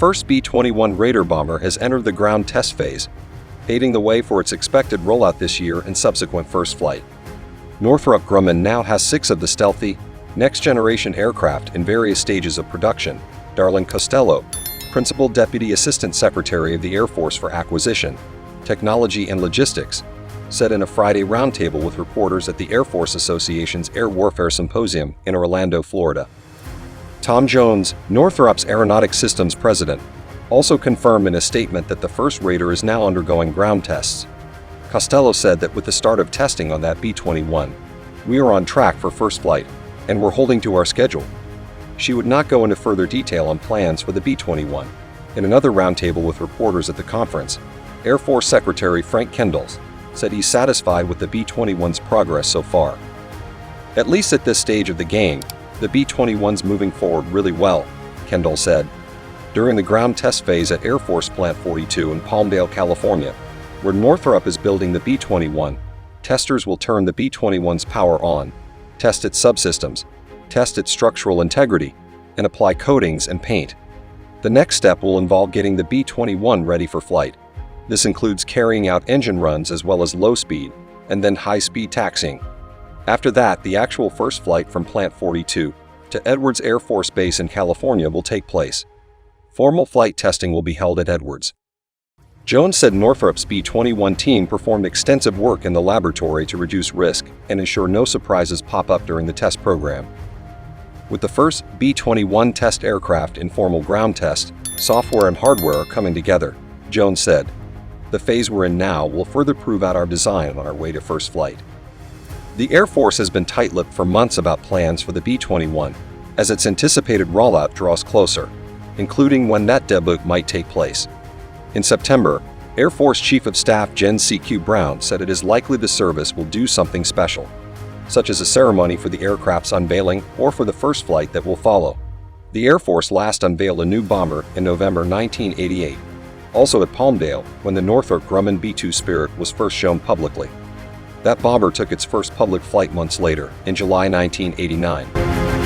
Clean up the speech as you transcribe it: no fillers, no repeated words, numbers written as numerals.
first B-21 Raider bomber has entered the ground test phase, paving the way for its expected rollout this year and subsequent first flight. Northrop Grumman now has 6 of the stealthy, next-generation aircraft in various stages of production. Darlene Costello, Principal Deputy Assistant Secretary of the Air Force for Acquisition, Technology and Logistics, said in a Friday roundtable with reporters at the Air Force Association's Air Warfare Symposium in Orlando, Florida. Tom Jones, Northrop's Aeronautics Systems President, also confirmed in a statement that the first Raider is now undergoing ground tests. Costello said that with the start of testing on that B-21, we are on track for first flight, and we're holding to our schedule. She would not go into further detail on plans for the B-21. In another roundtable with reporters at the conference, Air Force Secretary Frank Kendall said he's satisfied with the B-21's progress so far. At least at this stage of the game, the B-21's moving forward really well, Kendall said. During the ground test phase at Air Force Plant 42 in Palmdale, California, where Northrop is building the B-21, testers will turn the B-21's power on, test its subsystems, test its structural integrity, and apply coatings and paint. The next step will involve getting the B-21 ready for flight. This includes carrying out engine runs as well as low-speed and then high-speed taxiing. After that, the actual first flight from Plant 42 to Edwards Air Force Base in California will take place. Formal flight testing will be held at Edwards. Jones said Northrop's B-21 team performed extensive work in the laboratory to reduce risk and ensure no surprises pop up during the test program. With the first B-21 test aircraft in formal ground test, software and hardware are coming together, Jones said. The phase we're in now will further prove out our design on our way to first flight. The Air Force has been tight-lipped for months about plans for the B-21, as its anticipated rollout draws closer, including when that debut might take place. In September, Air Force Chief of Staff Jen C.Q. Brown said it is likely the service will do something special, such as a ceremony for the aircraft's unveiling or for the first flight that will follow. The Air Force last unveiled a new bomber in November 1988, also at Palmdale when the Northrop Grumman B-2 Spirit was first shown publicly. That bomber took its first public flight months later, in July 1989.